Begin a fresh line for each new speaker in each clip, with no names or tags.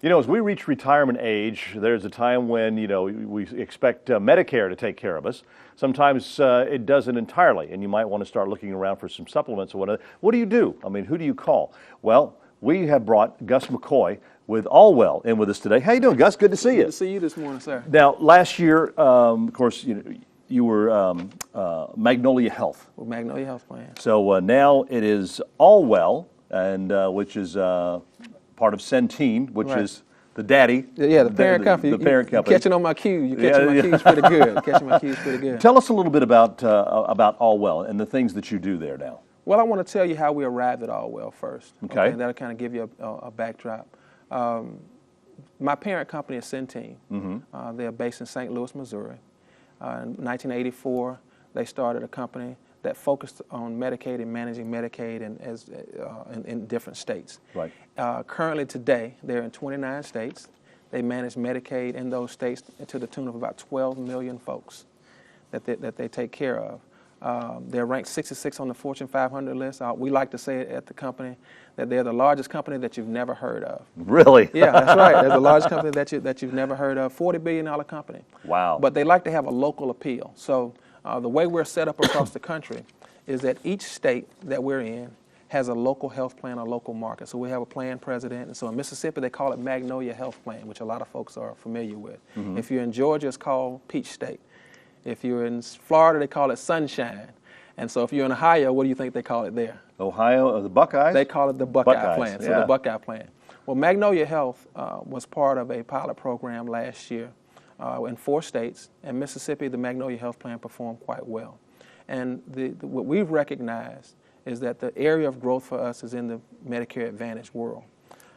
You know, as we reach retirement age, there's a time when, we expect Medicare to take care of us. Sometimes it doesn't entirely, and you might want to start looking around for some supplements or whatever. What do you do? I mean, who do you call? Well, we have brought Gus McCoy with Allwell in with us today. How you doing, Gus? Good to see you.
Good to see you this morning, sir.
Now, last year, of course, you were Magnolia Health.
Well, Magnolia Health Plan.
So now it is Allwell, and which is part of Centene, which is the daddy.
Yeah, the parent company.
The parent company.
Catching on my cue. You're catching my cues pretty good. Catching my cues pretty good.
Tell us a little bit about Allwell and the things that you do there now.
Well, I want to tell you how we arrived at Allwell first.
Okay.
That'll kind of give you a backdrop. My parent company is Centene. Mm-hmm. They're based in St. Louis, Missouri. In 1984, they started a company that focused on Medicaid and managing Medicaid in different states. Right. Currently today, they're in 29 states. They manage Medicaid in those states to the tune of about 12 million folks that they take care of. They're ranked 66 on the Fortune 500 list. We like to say at the company that they're the largest company that you've never heard of.
Really?
Yeah, that's right. They're the largest company that you've never heard of. $40 billion company.
Wow.
But they like to have a local appeal. So the way we're set up across the country is that each state that we're in has a local health plan, a local market. So we have a plan president. And so in Mississippi, they call it Magnolia Health Plan, which a lot of folks are familiar with. Mm-hmm. If you're in Georgia, it's called Peach State. If you're in Florida, they call it Sunshine. And so if you're in Ohio, what do you think they call it there?
Ohio, the Buckeyes?
They call it the Buckeye Plan. So
yeah.
the Buckeye Plan. Well, Magnolia Health was part of a pilot program last year in 4 states. And Mississippi, the Magnolia Health Plan performed quite well. And what we've recognized is that the area of growth for us is in the Medicare Advantage world.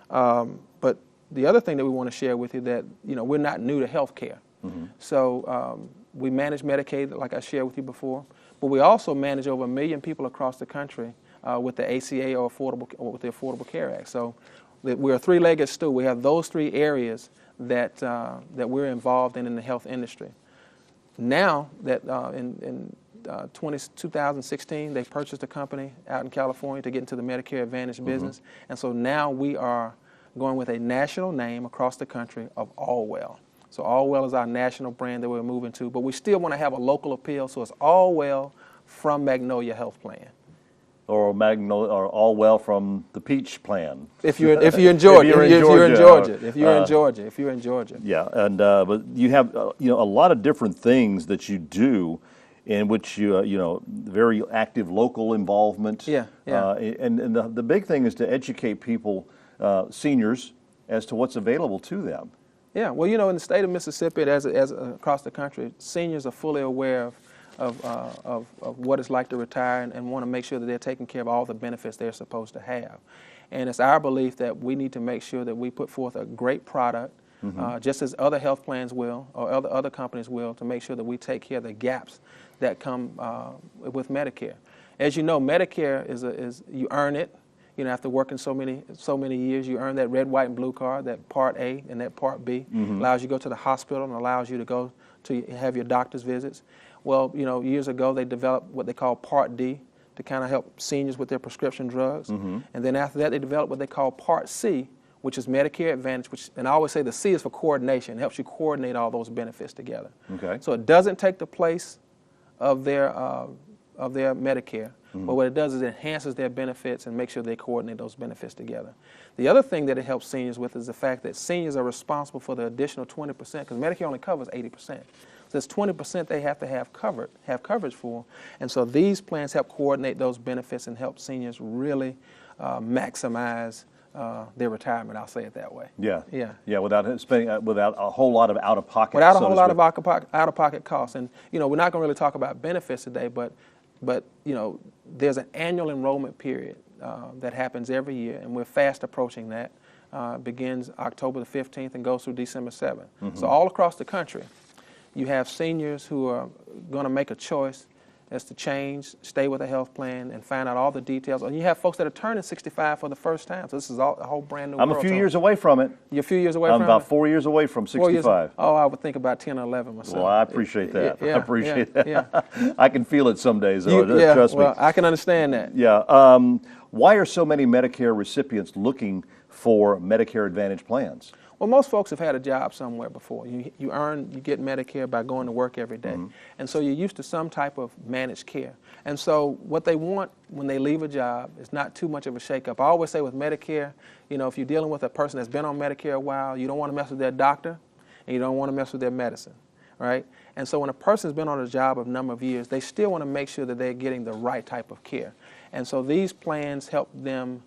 But the other thing that we want to share with you that, we're not new to health care. Mm-hmm. So we manage Medicaid, like I shared with you before, but we also manage over 1 million people across the country with the ACA or with the Affordable Care Act. So we're a 3-legged stool. We have those 3 areas that we're involved in the health industry. Now that in 2016, they purchased a company out in California to get into the Medicare Advantage business. Mm-hmm. And so now we are going with a national name across the country of Allwell. So Allwell is our national brand that we're moving to, but we still want to have a local appeal, so it's Allwell from Magnolia Health Plan.
Or Allwell from the Peach Plan.
If you're in Georgia, if you're in Georgia.
Yeah, and but you have a lot of different things that you do, in which you very active local involvement.
Yeah.
And the big thing is to educate people, seniors, as to what's available to them.
Yeah, well, in the state of Mississippi, as across the country, seniors are fully aware of what it's like to retire and want to make sure that they're taking care of all the benefits they're supposed to have. And it's our belief that we need to make sure that we put forth a great product, mm-hmm. Just as other health plans will or other companies will, to make sure that we take care of the gaps that come with Medicare. As you know, Medicare is you earn it. After working so many years, you earn that red, white, and blue card, that Part A and that Part B. Mm-hmm. Allows you to go to the hospital and allows you to go to have your doctor's visits. Well, years ago, they developed what they call Part D to kind of help seniors with their prescription drugs. Mm-hmm. And then after that, they developed what they call Part C, which is Medicare Advantage, and I always say the C is for coordination. It helps you coordinate all those benefits together. Okay. So it doesn't take the place of their Medicare. But what it does is it enhances their benefits and makes sure they coordinate those benefits together. The other thing that it helps seniors with is the fact that seniors are responsible for the additional 20%, because Medicare only covers 80%. So it's 20% they have to have coverage for. And so these plans help coordinate those benefits and help seniors really maximize their retirement. I'll say it that way.
Yeah. Without spending, without a whole lot of out-of-pocket.
Without a whole lot of out-of-pocket costs. And we're not going to really talk about benefits today, but there's an annual enrollment period that happens every year, and we're fast approaching that. Begins October the 15th and goes through December 7th. Mm-hmm. So all across the country, you have seniors who are going to make a choice as to change, stay with a health plan, and find out all the details. And you have folks that are turning 65 for the first time. So this is a whole brand new world.
I'm a few years away from it.
You're a few years away from it?
I'm about 4 years away from 65.
I would think about 10 or 11 myself.
Well, I appreciate that.
I
appreciate that. I can feel it some days, though. Trust me.
Well, I can understand that.
Yeah. Why are so many Medicare recipients looking for Medicare Advantage plans?
Well, most folks have had a job somewhere before. You get Medicare by going to work every day. And so you're used to some type of managed care. And so what they want when they leave a job is not too much of a shakeup. I always say with Medicare, you know, if you're dealing with a person that's been on Medicare a while, you don't want to mess with their doctor and you don't want to mess with their medicine, right? And so when a person's been on a job a number of years, they still want to make sure that they're getting the right type of care. And so these plans help them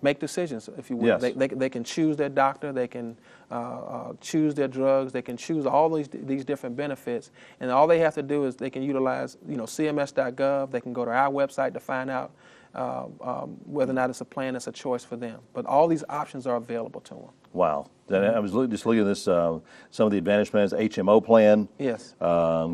make decisions, if you will.
Yes.
They can choose their doctor, they can choose their drugs, they can choose all these different benefits, and all they have to do is they can utilize, you know, CMS.gov. They can go to our website to find out whether or not it's a plan that's a choice for them. But all these options are available to them.
Wow. I was just looking at this, some of the Advantage plans, HMO plan.
Yes.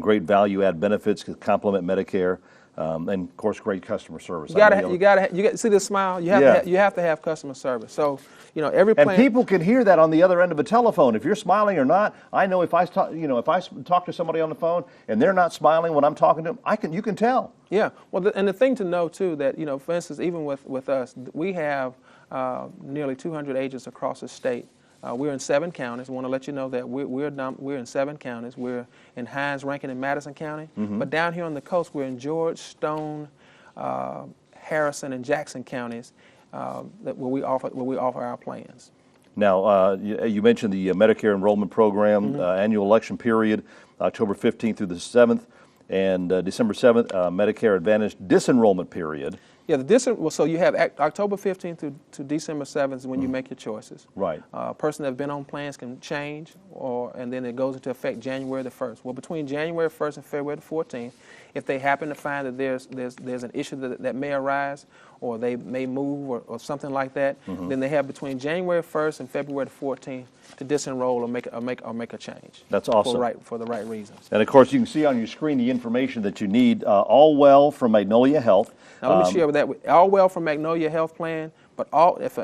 Great value add benefits to complement Medicare. And of course, great customer service.
You got see this smile. You have to have customer service. So, you know, every plan.
And people can hear that on the other end of a telephone. If you're smiling or not, I know if I talk to somebody on the phone and they're not smiling when I'm talking to them, you can tell.
Yeah. Well, and the thing to know too that, you know, for instance, even with us, we have nearly 200 agents across the state. We're in 7 counties. I want to let you know that we're in 7 counties. We're in Hinds, Rankin, and Madison County. But down here on the coast, we're in George, Stone, Harrison, and Jackson counties where we offer our plans.
Now, you mentioned the Medicare enrollment program, annual election period, October 15th through the 7th, and December 7th, Medicare Advantage disenrollment period.
Yeah, so you have October 15th to December 7th is when you make your choices.
Right.
A person that's been on plans can change, and then it goes into effect January the 1st. Well, between January 1st and February the 14th, if they happen to find that there's an issue that may arise, or they may move or something like that, then they have between January 1st and February the 14th to disenroll or make a change.
That's awesome.
For the right reasons.
And of course, you can see on your screen the information that you need. Allwell from Magnolia Health.
Now let me share with that. Allwell from Magnolia Health Plan, but if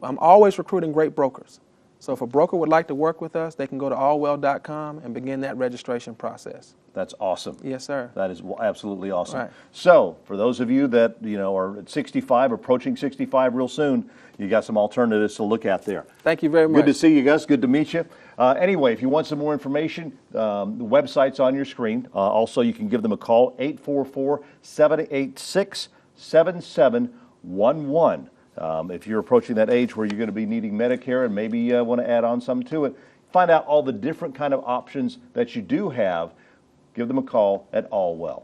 I'm always recruiting great brokers. So if a broker would like to work with us, they can go to allwell.com and begin that registration process.
That's awesome.
Yes, sir.
That is absolutely awesome.
Right.
So for those of you that are at 65, approaching 65 real soon, you got some alternatives to look at there.
Thank you very much.
Good to see you, Gus. Good to meet you. Anyway, if you want some more information, the website's on your screen. Also, you can give them a call, 844-786-7711. If you're approaching that age where you're going to be needing Medicare and maybe want to add on some to it, find out all the different kind of options that you do have. Give them a call at Allwell.